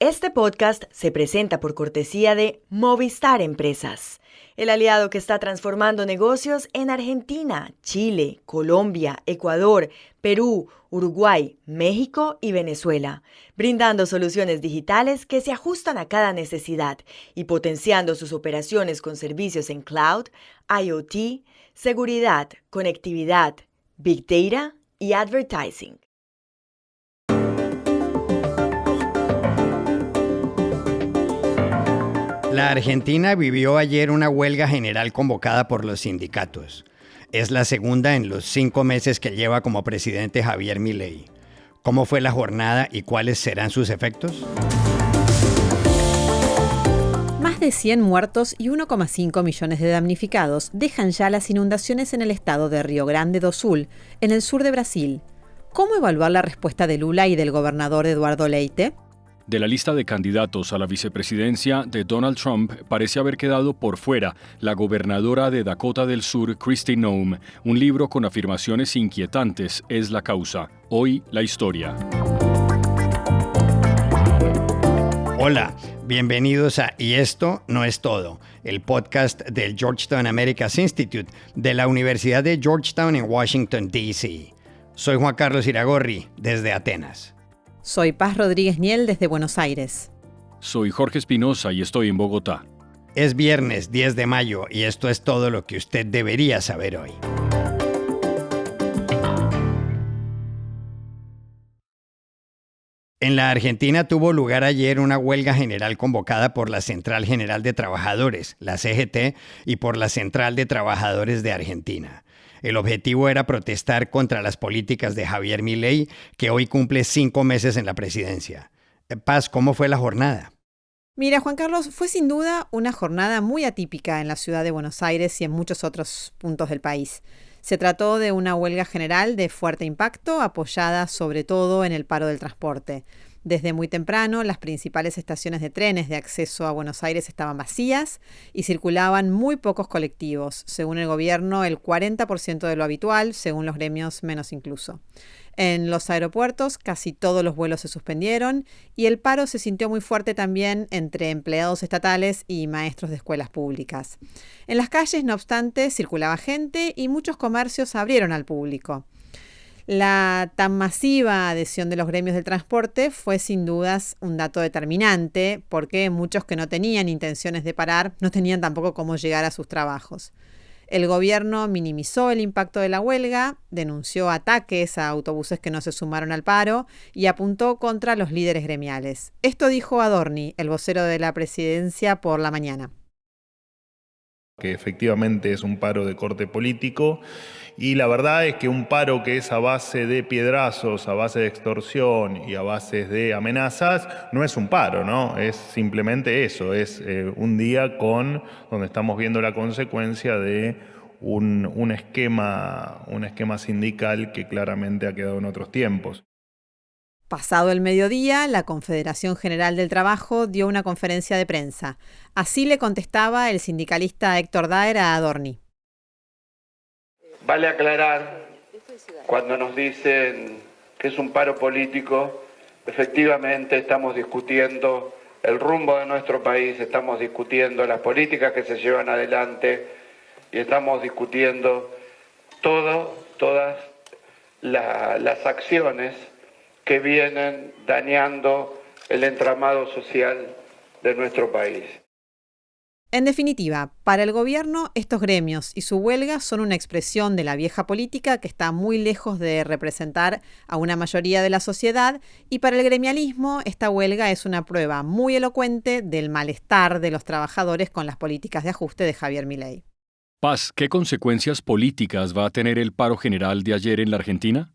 Este podcast se presenta por cortesía de Movistar Empresas, el aliado que está transformando negocios en Argentina, Chile, Colombia, Ecuador, Perú, Uruguay, México y Venezuela, brindando soluciones digitales que se ajustan a cada necesidad y potenciando sus operaciones con servicios en cloud, IoT, seguridad, conectividad, Big Data y advertising. La Argentina vivió ayer una huelga general convocada por los sindicatos. Es la segunda en los 5 meses que lleva como presidente Javier Milei. ¿Cómo fue la jornada y cuáles serán sus efectos? Más de 100 muertos y 1,5 millones de damnificados dejan ya las inundaciones en el estado de Rio Grande do Sul, en el sur de Brasil. ¿Cómo evaluar la respuesta de Lula y del gobernador Eduardo Leite? De la lista de candidatos a la vicepresidencia de Donald Trump parece haber quedado por fuera la gobernadora de Dakota del Sur, Kristi Noem. Un libro con afirmaciones inquietantes es la causa. Hoy, la historia. Hola, bienvenidos a Y esto no es todo, el podcast del Georgetown Americas Institute de la Universidad de Georgetown en Washington, D.C. Soy Juan Carlos Iragorri, desde Atenas. Soy Paz Rodríguez Niel desde Buenos Aires. Soy Jorge Espinosa y estoy en Bogotá. Es viernes 10 de mayo y esto es todo lo que usted debería saber hoy. En la Argentina tuvo lugar ayer una huelga general convocada por la Central General de Trabajadores, la CGT, y por la Central de Trabajadores de Argentina. El objetivo era protestar contra las políticas de Javier Milei, que hoy cumple 5 meses en la presidencia. Paz, ¿cómo fue la jornada? Mira, Juan Carlos, fue sin duda una jornada muy atípica en la ciudad de Buenos Aires y en muchos otros puntos del país. Se trató de una huelga general de fuerte impacto, apoyada sobre todo en el paro del transporte. Desde muy temprano, las principales estaciones de trenes de acceso a Buenos Aires estaban vacías y circulaban muy pocos colectivos. Según el gobierno, el 40% de lo habitual, según los gremios, menos incluso. En los aeropuertos, casi todos los vuelos se suspendieron y el paro se sintió muy fuerte también entre empleados estatales y maestros de escuelas públicas. En las calles, no obstante, circulaba gente y muchos comercios abrieron al público. La tan masiva adhesión de los gremios del transporte fue sin dudas un dato determinante, porque muchos que no tenían intenciones de parar no tenían tampoco cómo llegar a sus trabajos. El gobierno minimizó el impacto de la huelga, denunció ataques a autobuses que no se sumaron al paro y apuntó contra los líderes gremiales. Esto dijo Adorni, el vocero de la presidencia, por la mañana. Que efectivamente es un paro de corte político y la verdad es que un paro que es a base de piedrazos, a base de extorsión y a base de amenazas no es un paro, ¿no? Es simplemente eso, es un día donde estamos viendo la consecuencia de un esquema sindical que claramente ha quedado en otros tiempos. Pasado el mediodía, la Confederación General del Trabajo dio una conferencia de prensa. Así le contestaba el sindicalista Héctor Daer a Adorni. Vale aclarar, cuando nos dicen que es un paro político, efectivamente estamos discutiendo el rumbo de nuestro país, estamos discutiendo las políticas que se llevan adelante y estamos discutiendo todas las acciones que vienen dañando el entramado social de nuestro país. En definitiva, para el gobierno, estos gremios y su huelga son una expresión de la vieja política que está muy lejos de representar a una mayoría de la sociedad, y para el gremialismo, esta huelga es una prueba muy elocuente del malestar de los trabajadores con las políticas de ajuste de Javier Milei. Paz, ¿qué consecuencias políticas va a tener el paro general de ayer en la Argentina?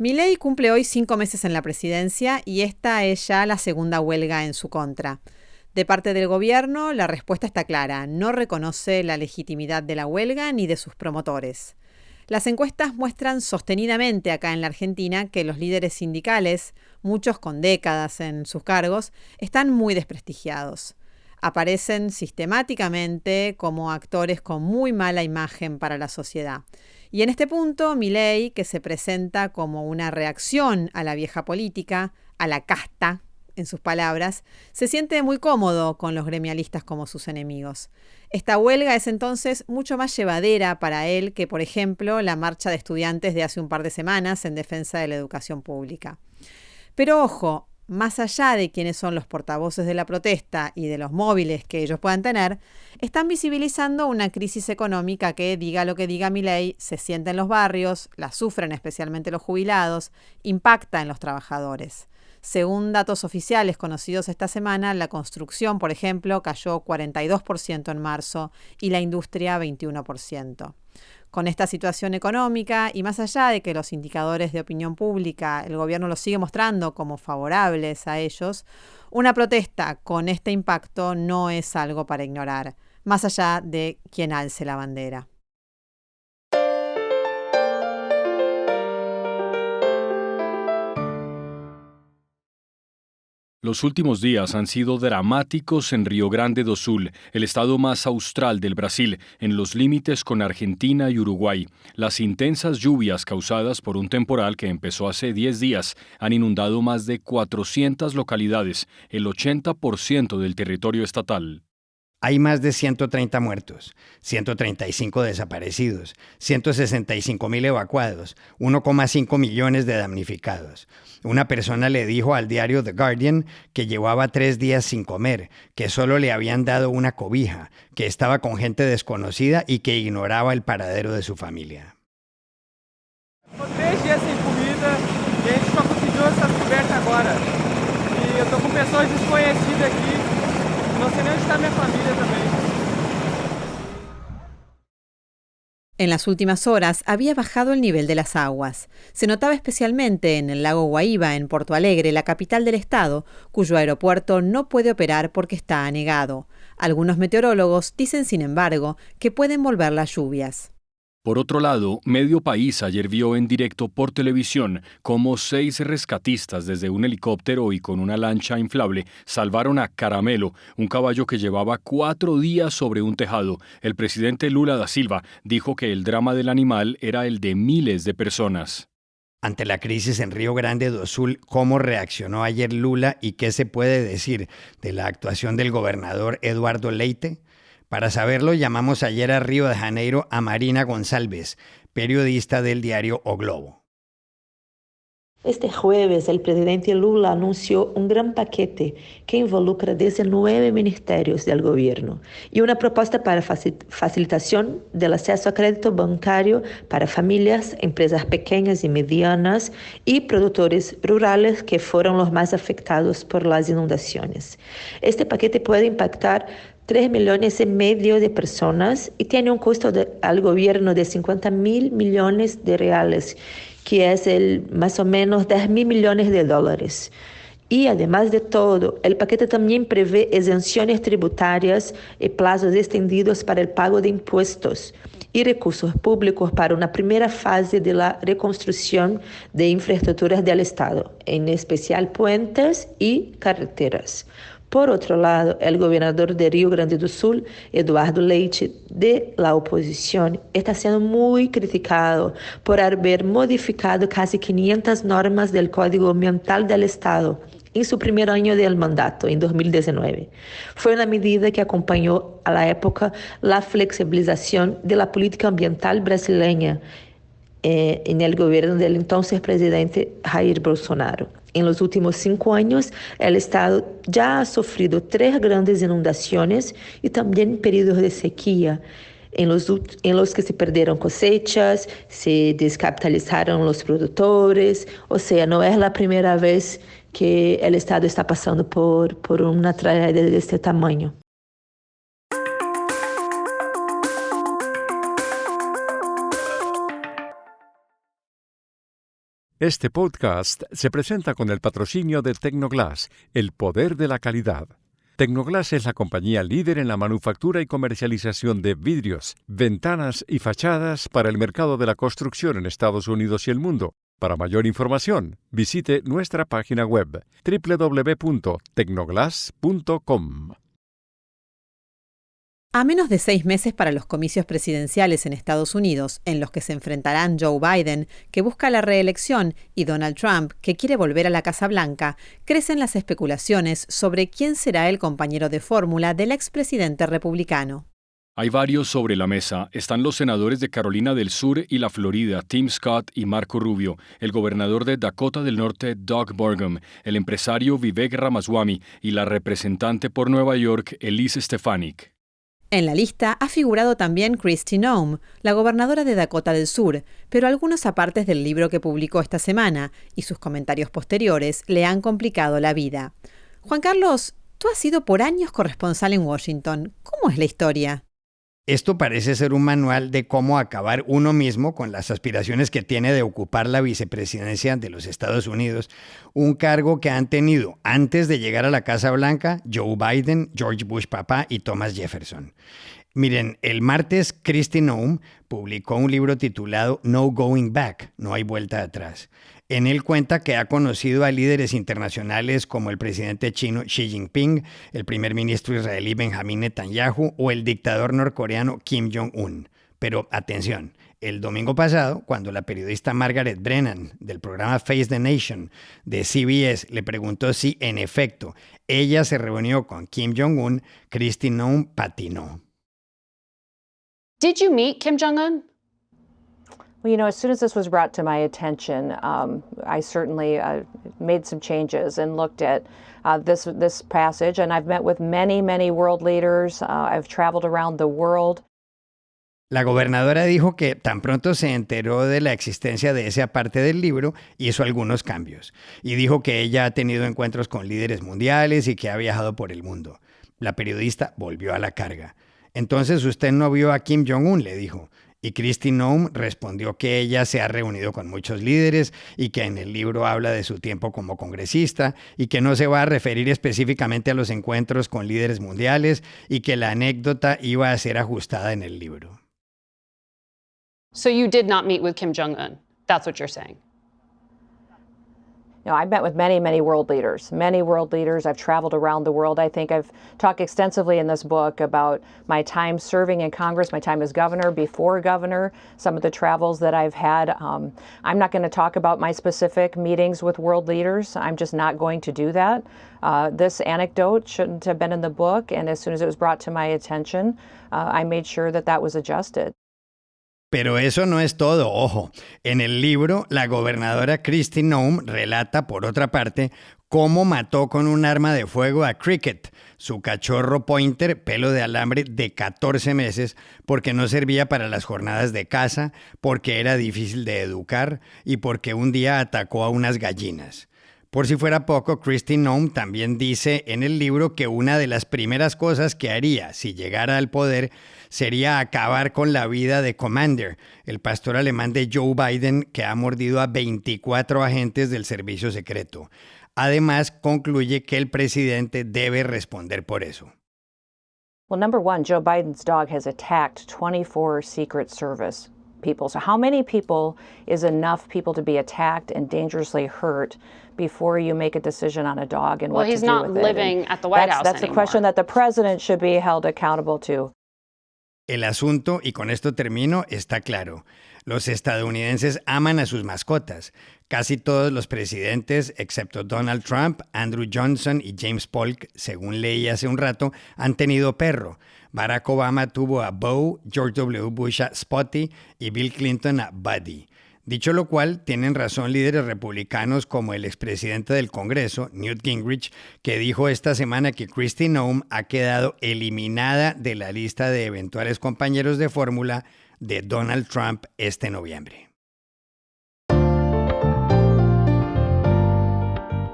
Milei cumple hoy 5 meses en la presidencia y esta es ya la segunda huelga en su contra. De parte del gobierno, la respuesta está clara. No reconoce la legitimidad de la huelga ni de sus promotores. Las encuestas muestran sostenidamente acá en la Argentina que los líderes sindicales, muchos con décadas en sus cargos, están muy desprestigiados. Aparecen sistemáticamente como actores con muy mala imagen para la sociedad. Y en este punto, Milei, que se presenta como una reacción a la vieja política, a la casta, en sus palabras, se siente muy cómodo con los gremialistas como sus enemigos. Esta huelga es entonces mucho más llevadera para él que, por ejemplo, la marcha de estudiantes de hace un par de semanas en defensa de la educación pública. Pero ojo, más allá de quiénes son los portavoces de la protesta y de los móviles que ellos puedan tener, están visibilizando una crisis económica que, diga lo que diga Milei, se siente en los barrios, la sufren especialmente los jubilados, impacta en los trabajadores. Según datos oficiales conocidos esta semana, la construcción, por ejemplo, cayó 42% en marzo y la industria 21%. Con esta situación económica y más allá de que los indicadores de opinión pública el gobierno los sigue mostrando como favorables a ellos, una protesta con este impacto no es algo para ignorar, más allá de quien alce la bandera. Los últimos días han sido dramáticos en Río Grande do Sul, el estado más austral del Brasil, en los límites con Argentina y Uruguay. Las intensas lluvias causadas por un temporal que empezó hace 10 días han inundado más de 400 localidades, el 80% del territorio estatal. Hay más de 130 muertos, 135 desaparecidos, 165.000 evacuados, 1,5 millones de damnificados. Una persona le dijo al diario The Guardian que llevaba 3 días sin comer, que solo le habían dado una cobija, que estaba con gente desconocida y que ignoraba el paradero de su familia. 3 dias sem comida e a gente só conseguiu essa coberta agora. E eu tô com pessoas desconhecidas aqui. No sé ni dónde está mi familia también. En las últimas horas había bajado el nivel de las aguas. Se notaba especialmente en el lago Guaíba, en Porto Alegre, la capital del estado, cuyo aeropuerto no puede operar porque está anegado. Algunos meteorólogos dicen, sin embargo, que pueden volver las lluvias. Por otro lado, medio país ayer vio en directo por televisión cómo 6 rescatistas desde un helicóptero y con una lancha inflable salvaron a Caramelo, un caballo que llevaba 4 días sobre un tejado. El presidente Lula da Silva dijo que el drama del animal era el de miles de personas. Ante la crisis en Río Grande do Sul, ¿cómo reaccionó ayer Lula y qué se puede decir de la actuación del gobernador Eduardo Leite? Para saberlo, llamamos ayer a Río de Janeiro a Marina González, periodista del diario O Globo. Este jueves, el presidente Lula anunció un gran paquete que involucra 19 ministerios del gobierno y una propuesta para facilitación del acceso a crédito bancario para familias, empresas pequeñas y medianas y productores rurales que fueron los más afectados por las inundaciones. Este paquete puede impactar 3,5 millones de personas y tiene un costo al gobierno de 50.000 millones de reales, que es más o menos 10.000 millones de dólares. Y además de todo, el paquete también prevé exenciones tributarias y plazos extendidos para el pago de impuestos y recursos públicos para una primera fase de la reconstrucción de infraestructuras del Estado, en especial puentes y carreteras. Por otro lado, el gobernador de Río Grande do Sul, Eduardo Leite, de la oposición, está siendo muy criticado por haber modificado casi 500 normas del Código Ambiental del Estado en su primer año del mandato, en 2019. Fue una medida que acompañó a la época la flexibilización de la política ambiental brasileña en el gobierno del entonces presidente Jair Bolsonaro. En los últimos 5 años, el Estado ya ha sufrido 3 grandes inundaciones y también periodos de sequía, en los que se perdieron cosechas, se descapitalizaron los productores. O sea, no es la primera vez que el Estado está pasando por una tragedia de este tamaño. Este podcast se presenta con el patrocinio de Tecnoglass, el poder de la calidad. Tecnoglass es la compañía líder en la manufactura y comercialización de vidrios, ventanas y fachadas para el mercado de la construcción en Estados Unidos y el mundo. Para mayor información, visite nuestra página web www.tecnoglass.com. A menos de 6 meses para los comicios presidenciales en Estados Unidos, en los que se enfrentarán Joe Biden, que busca la reelección, y Donald Trump, que quiere volver a la Casa Blanca, crecen las especulaciones sobre quién será el compañero de fórmula del expresidente republicano. Hay varios sobre la mesa. Están los senadores de Carolina del Sur y la Florida, Tim Scott y Marco Rubio, el gobernador de Dakota del Norte, Doug Burgum, el empresario Vivek Ramaswamy y la representante por Nueva York, Elise Stefanik. En la lista ha figurado también Kristi Noem, la gobernadora de Dakota del Sur, pero algunos apartes del libro que publicó esta semana y sus comentarios posteriores le han complicado la vida. Juan Carlos, tú has sido por años corresponsal en Washington. ¿Cómo es la historia? Esto parece ser un manual de cómo acabar uno mismo con las aspiraciones que tiene de ocupar la vicepresidencia de los Estados Unidos, un cargo que han tenido antes de llegar a la Casa Blanca Joe Biden, George Bush papá y Thomas Jefferson. Miren, el martes Kristi Noem publicó un libro titulado No Going Back, no hay vuelta atrás. En él cuenta que ha conocido a líderes internacionales como el presidente chino Xi Jinping, el primer ministro israelí Benjamin Netanyahu o el dictador norcoreano Kim Jong-un. Pero atención, el domingo pasado, cuando la periodista Margaret Brennan del programa Face the Nation de CBS le preguntó si, en efecto, ella se reunió con Kim Jong-un, Kristi Noem patinó. Did you meet Kim Jong-un? Well, as soon as this was brought to my attention, I certainly made some changes and looked at this passage. And I've met with many, many world leaders. I've traveled around the world. La gobernadora dijo que tan pronto se enteró de la existencia de esa parte del libro, hizo algunos cambios. Y dijo que ella ha tenido encuentros con líderes mundiales y que ha viajado por el mundo. La periodista volvió a la carga. Entonces usted no vio a Kim Jong-un, le dijo. Y Kristi Noem respondió que ella se ha reunido con muchos líderes y que en el libro habla de su tiempo como congresista y que no se va a referir específicamente a los encuentros con líderes mundiales y que la anécdota iba a ser ajustada en el libro. So you did not meet with Kim Jong-un. That's what you're saying. I've met with many, many world leaders. I've traveled around the world. I think I've talked extensively in this book about my time serving in Congress, my time as governor, before governor, some of the travels that I've had. I'm not going to talk about my specific meetings with world leaders. I'm just not going to do that. This anecdote shouldn't have been in the book, and as soon as it was brought to my attention, I made sure that was adjusted. Pero eso no es todo, ojo. En el libro, la gobernadora Kristi Noem relata, por otra parte, cómo mató con un arma de fuego a Cricket, su cachorro pointer, pelo de alambre de 14 meses, porque no servía para las jornadas de caza, porque era difícil de educar y porque un día atacó a unas gallinas. Por si fuera poco, Kristi Noem también dice en el libro que una de las primeras cosas que haría si llegara al poder sería acabar con la vida de Commander, el pastor alemán de Joe Biden que ha mordido a 24 agentes del servicio secreto. Además, concluye que el presidente debe responder por eso. Well, number one, Joe Biden's dog has attacked 24 Secret Service people. So how many people is enough people to be attacked and dangerously hurt before you make a decision on a dog and what to do with it? Well, he's not living at the White House That's anymore. the question that the president should be held accountable to. El asunto, y con esto termino, está claro. Los estadounidenses aman a sus mascotas. Casi todos los presidentes, excepto Donald Trump, Andrew Johnson y James Polk, según leí hace un rato, han tenido perro. Barack Obama tuvo a Bo, George W. Bush a Spotty y Bill Clinton a Buddy. Dicho lo cual, tienen razón líderes republicanos como el expresidente del Congreso, Newt Gingrich, que dijo esta semana que Kristi Noem ha quedado eliminada de la lista de eventuales compañeros de fórmula de Donald Trump este noviembre.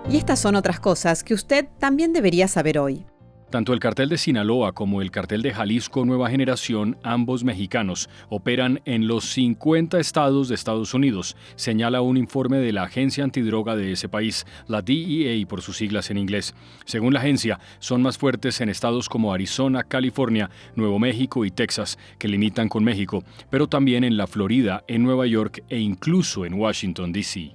Y estas son otras cosas que usted también debería saber hoy. Tanto el cartel de Sinaloa como el cartel de Jalisco Nueva Generación, ambos mexicanos, operan en los 50 estados de Estados Unidos, señala un informe de la Agencia Antidroga de ese país, la DEA por sus siglas en inglés. Según la agencia, son más fuertes en estados como Arizona, California, Nuevo México y Texas, que limitan con México, pero también en la Florida, en Nueva York e incluso en Washington, D.C.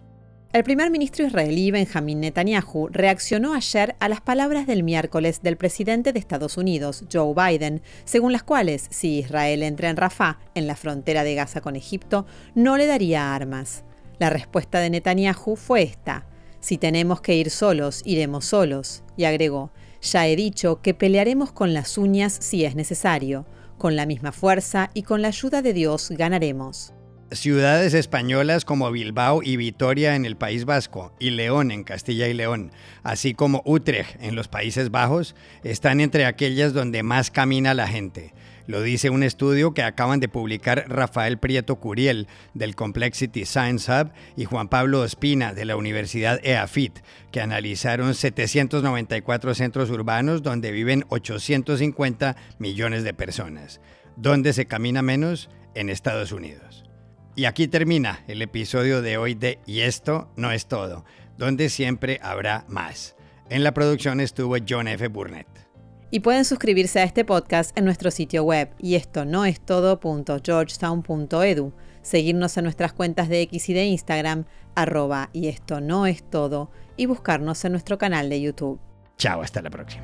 El primer ministro israelí Benjamín Netanyahu reaccionó ayer a las palabras del miércoles del presidente de Estados Unidos, Joe Biden, según las cuales, si Israel entra en Rafah, en la frontera de Gaza con Egipto, no le daría armas. La respuesta de Netanyahu fue esta: si tenemos que ir solos, iremos solos. Y agregó: ya he dicho que pelearemos con las uñas si es necesario. Con la misma fuerza y con la ayuda de Dios ganaremos. Ciudades españolas como Bilbao y Vitoria en el País Vasco y León en Castilla y León, así como Utrecht en los Países Bajos, están entre aquellas donde más camina la gente. Lo dice un estudio que acaban de publicar Rafael Prieto Curiel del Complexity Science Hub y Juan Pablo Ospina de la Universidad EAFIT, que analizaron 794 centros urbanos donde viven 850 millones de personas. ¿Dónde se camina menos? En Estados Unidos. Y aquí termina el episodio de hoy de Y esto no es todo, donde siempre habrá más. En la producción estuvo John F. Burnett. Y pueden suscribirse a este podcast en nuestro sitio web yestonoestodo.georgetown.edu, seguirnos en nuestras cuentas de X y de Instagram, @yestonoestodo, y buscarnos en nuestro canal de YouTube. Chao, hasta la próxima.